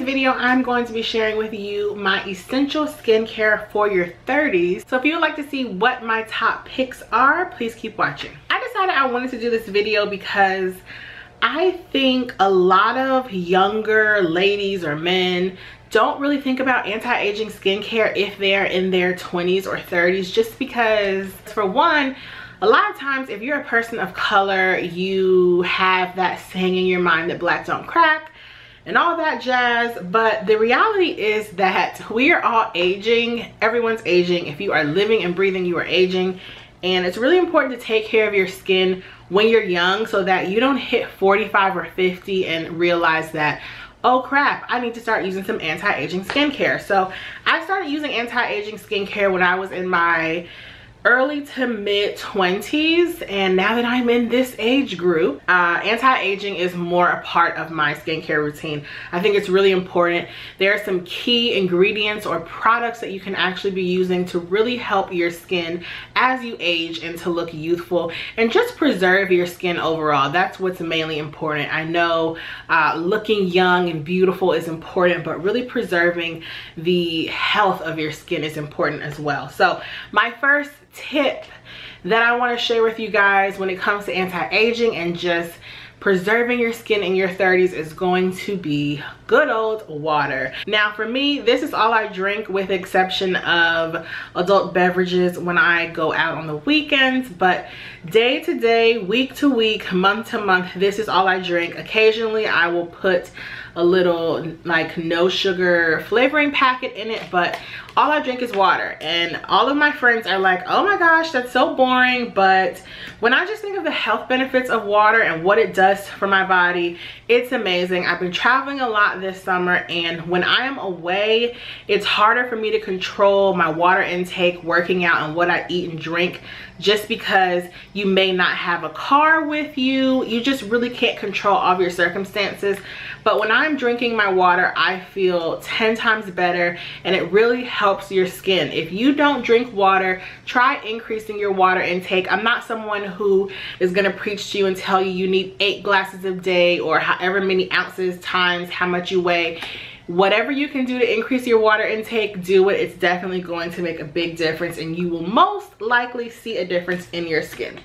video, I'm going to be sharing with you my essential skincare for your 30s. So if you would like to see what my top picks are, please keep watching. I decided I wanted to do this video because I think a lot of younger ladies or men don't really think about anti-aging skincare if they're in their 20s or 30s, just because, for one, a lot of times if you're a person of color, you have that saying in your mind that black don't crack and all that jazz. But the reality is that we are all aging. Everyone's aging. If you are living and breathing, you are aging. And it's really important to take care of your skin when you're young so that you don't hit 45 or 50 and realize that, oh crap, I need to start using some anti-aging skincare. So I started using anti-aging skincare when I was in my early to mid 20s, and now that I'm in this age group, anti-aging is more a part of my skincare routine. I think it's really important. There are some key ingredients or products that you can actually be using to really help your skin as you age and to look youthful and just preserve your skin overall. That's what's mainly important. I know looking young and beautiful is important, but really preserving the health of your skin is important as well. So my first tip that I want to share with you guys when it comes to anti-aging and just preserving your skin in your 30s is going to be good old water. Now for me, this is all I drink with the exception of adult beverages when I go out on the weekends, but day to day, week to week, month to month, this is all I drink. Occasionally I will put a little like no sugar flavoring packet in it, but all I drink is water. And all of my friends are like, oh my gosh, that's so boring. But when I just think of the health benefits of water and what it does for my body, it's amazing. I've been traveling a lot this summer, and when I am away, it's harder for me to control my water intake, working out, and what I eat and drink, just because you may not have a car with you. You just really can't control all of your circumstances. But when I'm drinking my water, I feel 10 times better, and it really helps your skin. If you don't drink water, try increasing your water intake. I'm not someone who is gonna preach to you and tell you you need 8 glasses a day or however many ounces times how much you weigh. Whatever you can do to increase your water intake, do it. It's definitely going to make a big difference, and you will most likely see a difference in your skin.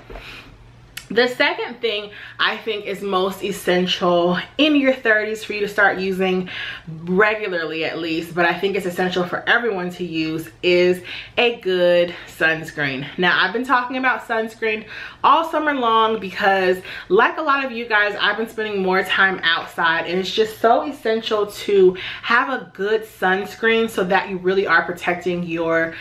The second thing I think is most essential in your 30s for you to start using regularly, at least, but I think it's essential for everyone to use, is a good sunscreen. Now, I've been talking about sunscreen all summer long because, like a lot of you guys, I've been spending more time outside, and it's just so essential to have a good sunscreen so that you really are protecting your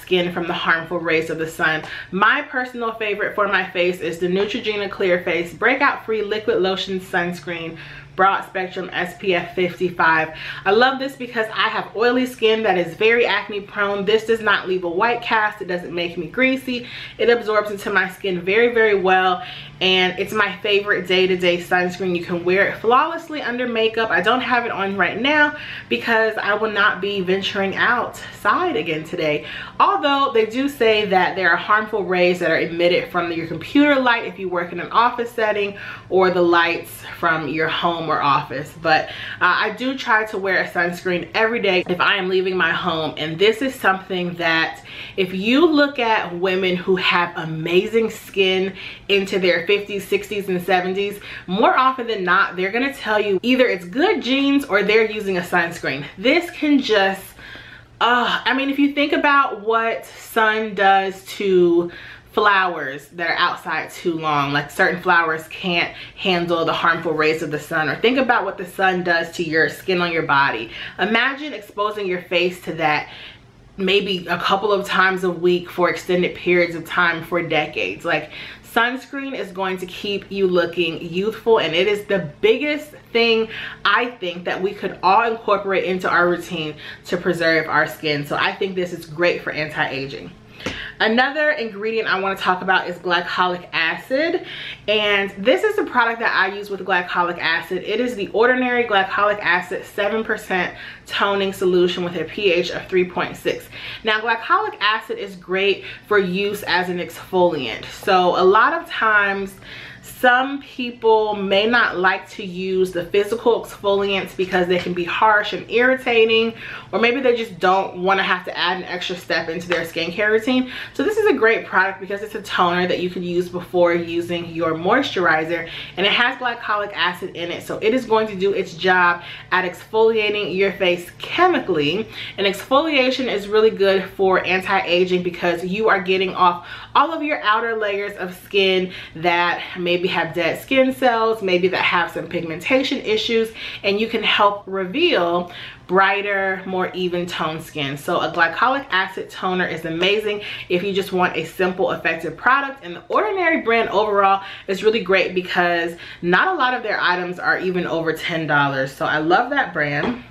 skin from the harmful rays of the sun. My personal favorite for my face is the Neutrogena Clear Face Breakout-Free Liquid Lotion Sunscreen, broad spectrum, SPF 55. I love this because I have oily skin that is very acne prone. This does not leave a white cast. It doesn't make me greasy. It absorbs into my skin very, very well, and it's my favorite day-to-day sunscreen. You can wear it flawlessly under makeup. I don't have it on right now because I will not be venturing outside again today. Although they do say that there are harmful rays that are emitted from your computer light if you work in an office setting, or the lights from your home or office. But I do try to wear a sunscreen every day if I am leaving my home. And this is something that, if you look at women who have amazing skin into their 50s, 60s, and 70s, more often than not, they're gonna tell you either it's good genes or they're using a sunscreen. This can just, I mean, if you think about what sun does to flowers that are outside too long, like certain flowers can't handle the harmful rays of the sun, or think about what the sun does to your skin on your body. Imagine exposing your face to that maybe a couple of times a week for extended periods of time for decades. Like, sunscreen is going to keep you looking youthful, and it is the biggest thing I think that we could all incorporate into our routine to preserve our skin. So I think this is great for anti-aging. Another ingredient I want to talk about is glycolic acid, and this is a product that I use with glycolic acid. It is the ordinary glycolic acid 7% toning solution with a pH of 3.6. Now, glycolic acid is great for use as an exfoliant. So a lot of times Some people may not like to use the physical exfoliants because they can be harsh and irritating, or maybe they just don't want to have to add an extra step into their skincare routine. So this is a great product because it's a toner that you could use before using your moisturizer, and it has glycolic acid in it, so it is going to do its job at exfoliating your face chemically. And exfoliation is really good for anti-aging because you are getting off all of your outer layers of skin that maybe have dead skin cells, maybe that have some pigmentation issues, and you can help reveal brighter, more even toned skin. So a glycolic acid toner is amazing if you just want a simple, effective product. And the Ordinary brand overall is really great because not a lot of their items are even over $10. So I love that brand.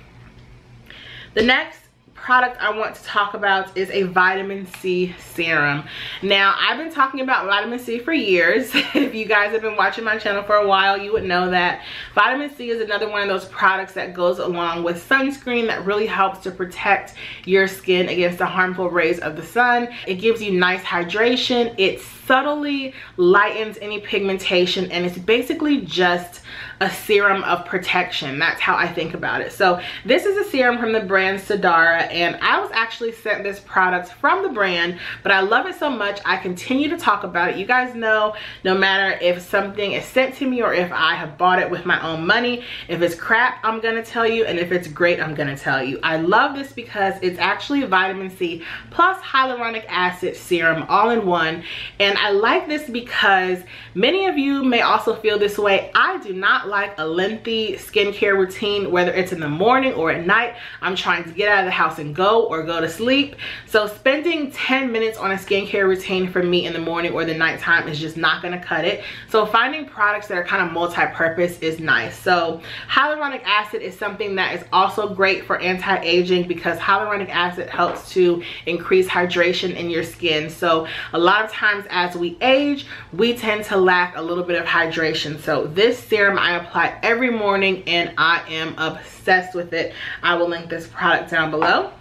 The next product I want to talk about is a vitamin C serum. Now, I've been talking about vitamin C for years. If you guys have been watching my channel for a while, you would know that vitamin C is another one of those products that goes along with sunscreen that really helps to protect your skin against the harmful rays of the sun. It gives you nice hydration. It subtly lightens any pigmentation, and it's basically just a serum of protection. That's how I think about it. So this is a serum from the brand Sdara, and I was actually sent this product from the brand, but I love it so much I continue to talk about it. You guys know, no matter if something is sent to me or if I have bought it with my own money, if it's crap, I'm gonna tell you, and if it's great, I'm gonna tell you. I love this because it's actually vitamin C plus hyaluronic acid serum all in one, and I like this because many of you may also feel this way. I do not like a lengthy skincare routine, whether it's in the morning or at night. I'm trying to get out of the house and go, or go to sleep. So spending 10 minutes on a skincare routine for me in the morning or the nighttime is just not gonna cut it. So finding products that are kind of multi-purpose is nice. So hyaluronic acid is something that is also great for anti-aging because hyaluronic acid helps to increase hydration in your skin. So a lot of times as we age, we tend to lack a little bit of hydration. So this serum I apply every morning and I am obsessed with it. I will link this product down below.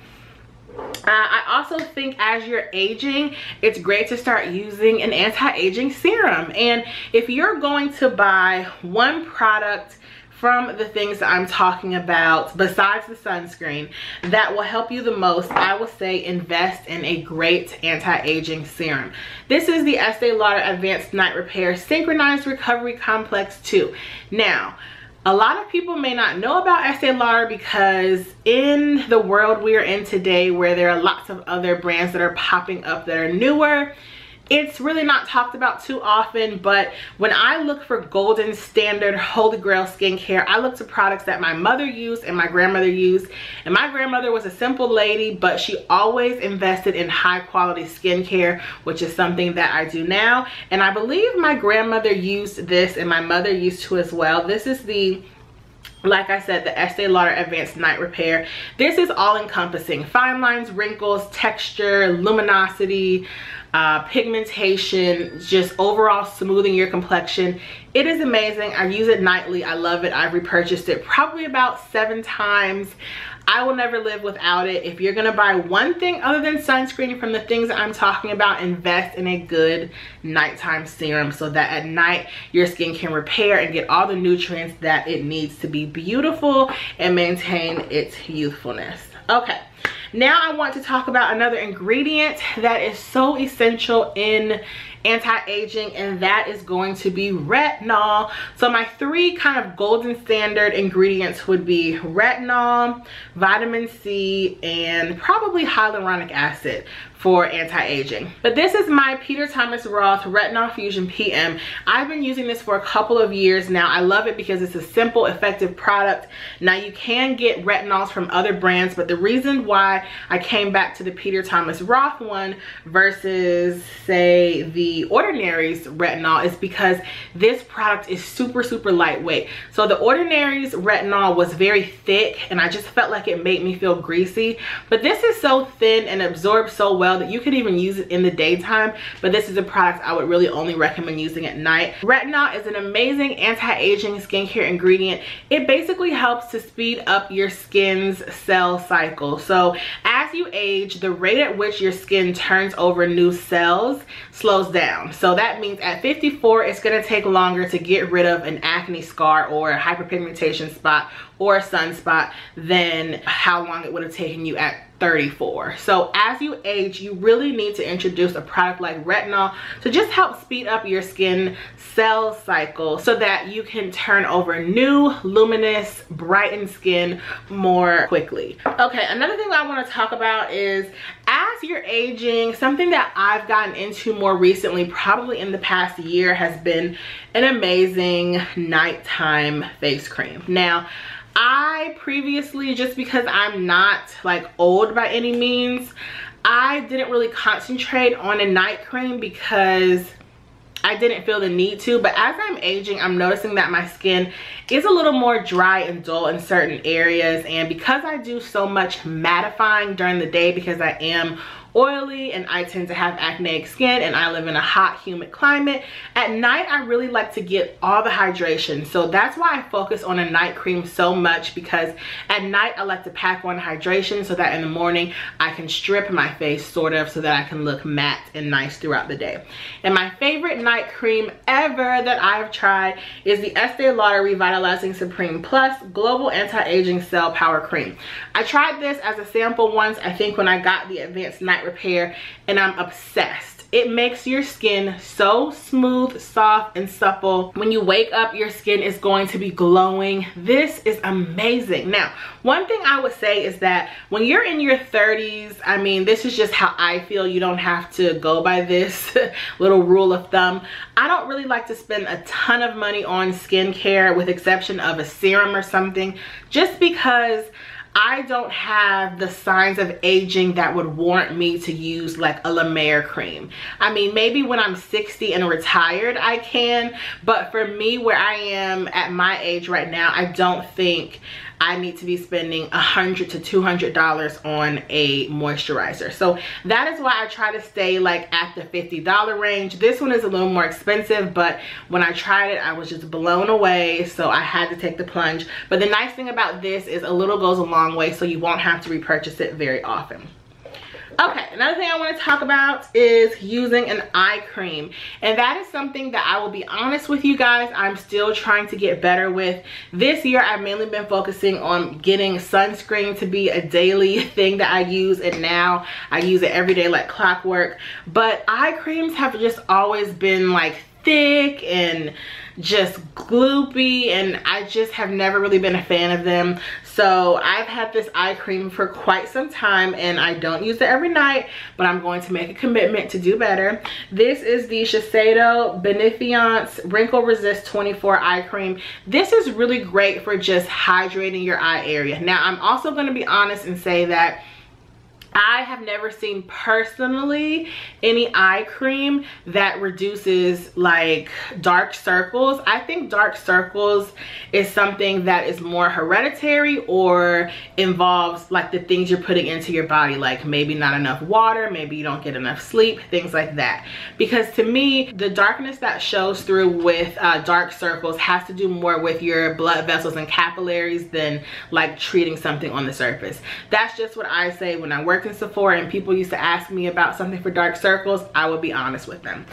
I also think as you're aging, it's great to start using an anti-aging serum. And if you're going to buy one product from the things that I'm talking about, besides the sunscreen, that will help you the most, I will say invest in a great anti-aging serum. This is the Estée Lauder Advanced Night Repair Synchronized Recovery Complex 2. Now, a lot of people may not know about Estée Lauder because in the world we are in today, where there are lots of other brands that are popping up that are newer, it's really not talked about too often. But when I look for golden standard holy grail skincare, I look to products that my mother used and my grandmother used. And my grandmother was a simple lady, but she always invested in high quality skincare, which is something that I do now. And I believe my grandmother used this and my mother used to as well. This is the, like I said, the Estée Lauder Advanced Night Repair. This is all encompassing: fine lines, wrinkles, texture, luminosity, pigmentation, just overall smoothing your complexion. It is amazing. I use it nightly. I love it. I've repurchased it probably about 7 times. I will never live without it. If you're gonna buy one thing other than sunscreen from the things that I'm talking about, invest in a good nighttime serum so that at night your skin can repair and get all the nutrients that it needs to be beautiful and maintain its youthfulness. Okay. Now I want to talk about another ingredient that is so essential in anti-aging, and that is going to be retinol. So my 3 kind of golden standard ingredients would be retinol, vitamin C, and probably hyaluronic acid for anti-aging. But this is my Peter Thomas Roth Retinol Fusion PM. I've been using this for a couple of years now. I love it because it's a simple, effective product. Now you can get retinols from other brands, but the reason why I came back to the Peter Thomas Roth one versus, say, the Ordinary's retinol is because this product is super, super lightweight. So the Ordinary's retinol was very thick and I just felt like it made me feel greasy. But this is so thin and absorbs so well that you could even use it in the daytime, but this is a product I would really only recommend using at night. Retinol is an amazing anti-aging skincare ingredient. It basically helps to speed up your skin's cell cycle. So as as you age, the rate at which your skin turns over new cells slows down. So that means at 54, it's gonna take longer to get rid of an acne scar or a hyperpigmentation spot or a sunspot than how long it would have taken you at 34. So as you age, you really need to introduce a product like retinol to just help speed up your skin cell cycle so that you can turn over new, luminous, brightened skin more quickly. Okay, another thing I want to talk about is as you're aging, something that I've gotten into more recently, probably in the past year, has been an amazing nighttime face cream. Now, I previously, just because I'm not like old by any means, I didn't really concentrate on a night cream because I didn't feel the need to. But as I'm aging, I'm noticing that my skin is a little more dry and dull in certain areas. And because I do so much mattifying during the day, because I am oily and I tend to have acneic skin and I live in a hot, humid climate, at night I really like to get all the hydration. So that's why I focus on a night cream so much, because at night I like to pack on hydration so that in the morning I can strip my face sort of so that I can look matte and nice throughout the day. And my favorite night cream ever that I've tried is the Estée Lauder Revitalizing Supreme Plus Global Anti-Aging Cell Power Cream. I tried this as a sample once, I think when I got the Advanced Night Repair, and I'm obsessed. It makes your skin so smooth, soft, and supple. When you wake up, your skin is going to be glowing. This is amazing. Now, one thing I would say is that when you're in your 30s, I mean, this is just how I feel. You don't have to go by this little rule of thumb. I don't really like to spend a ton of money on skincare, with exception of a serum or something, just because I don't have the signs of aging that would warrant me to use like a La Mer cream. I mean, maybe when I'm 60 and retired I can, but for me, where I am at my age right now, I don't think I need to be spending $100 to $200 on a moisturizer. So that is why I try to stay like at the $50 range. This one is a little more expensive, but when I tried it, I was just blown away. So I had to take the plunge. But the nice thing about this is a little goes a long way, so you won't have to repurchase it very often. Okay, another thing I want to talk about is using an eye cream, and that is something that I will be honest with you guys, I'm still trying to get better with. This year I've mainly been focusing on getting sunscreen to be a daily thing that I use, and now I use it every day like clockwork. But eye creams have just always been like thick and just gloopy, and I just have never really been a fan of them. So I've had this eye cream for quite some time, and I don't use it every night, but I'm going to make a commitment to do better. This is the Shiseido Benefiance Wrinkle Resist 24 eye cream. This is really great for just hydrating your eye area. Now, I'm also going to be honest and say that I have never seen personally any eye cream that reduces like dark circles. I think dark circles is something that is more hereditary or involves like the things you're putting into your body, like maybe not enough water, maybe you don't get enough sleep, things like that. Because to me, the darkness that shows through with dark circles has to do more with your blood vessels and capillaries than like treating something on the surface. That's just what I say when I work in Sephora and people used to ask me about something for dark circles. I would be honest with them.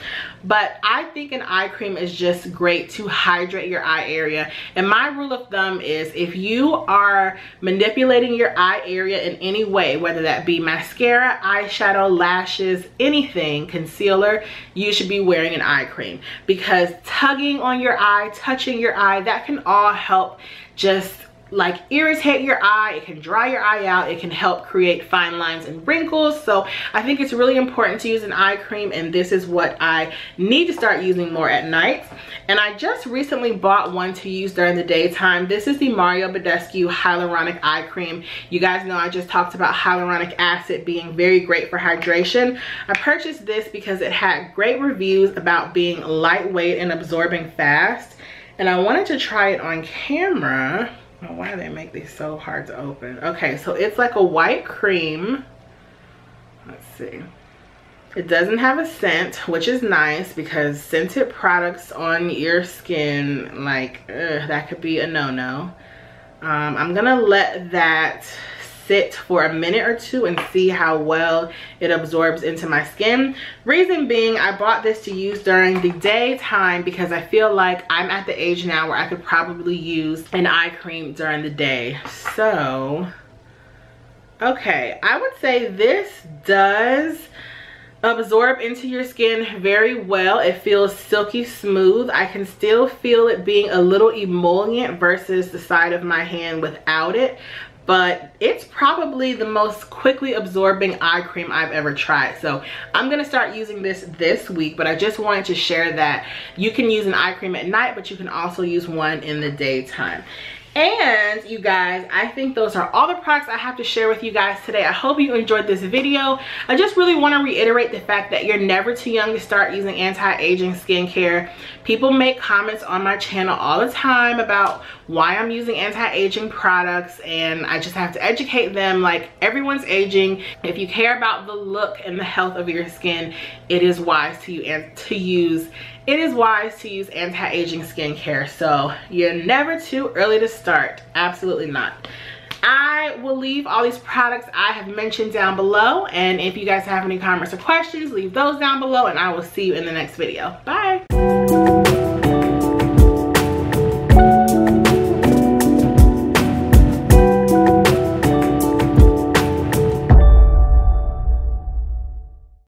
But I think an eye cream is just great to hydrate your eye area. And my rule of thumb is if you are manipulating your eye area in any way, whether that be mascara, eyeshadow, lashes, anything, concealer, you should be wearing an eye cream, because tugging on your eye, touching your eye, that can all help just like irritate your eye. It can dry your eye out. It can help create fine lines and wrinkles. So I think it's really important to use an eye cream, and this is what I need to start using more at night. And I just recently bought one to use during the daytime. This is the Mario Badescu Hyaluronic Eye Cream. You guys know I just talked about hyaluronic acid being very great for hydration. I purchased this because it had great reviews about being lightweight and absorbing fast, and I wanted to try it on camera. Oh, why do they make these so hard to open? Okay, so it's like a white cream. Let's see. It doesn't have a scent, which is nice, because scented products on your skin, like, that could be a no-no. I'm gonna let that sit for a minute or two and see how well it absorbs into my skin. Reason being, I bought this to use during the daytime because I feel like I'm at the age now where I could probably use an eye cream during the day. So, okay, I would say this does absorb into your skin very well. It feels silky smooth. I can still feel it being a little emollient versus the side of my hand without it, but it's probably the most quickly absorbing eye cream I've ever tried. So I'm gonna start using this week, but I just wanted to share that you can use an eye cream at night, but you can also use one in the daytime. And you guys, I think those are all the products I have to share with you guys today. I hope you enjoyed this video. I just really want to reiterate the fact that you're never too young to start using anti-aging skincare. People make comments on my channel all the time about why I'm using anti-aging products, and I just have to educate them. Like, everyone's aging. If you care about the look and the health of your skin, it is wise to use anti-aging skincare. So you're never too early to start. Absolutely not. I will leave all these products I have mentioned down below, and if you guys have any comments or questions, leave those down below, and I will see you in the next video. Bye.